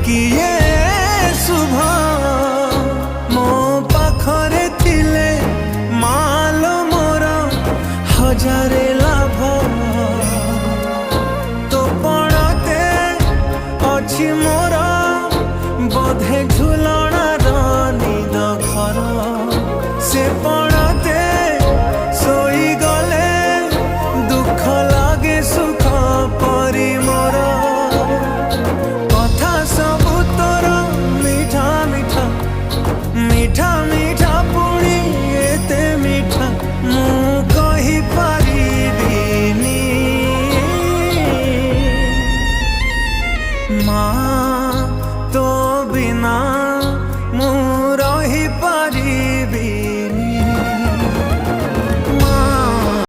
किए शुभ मो पाखरे थिले माल मोर हजारे लाभ तो पड़ते अच्छी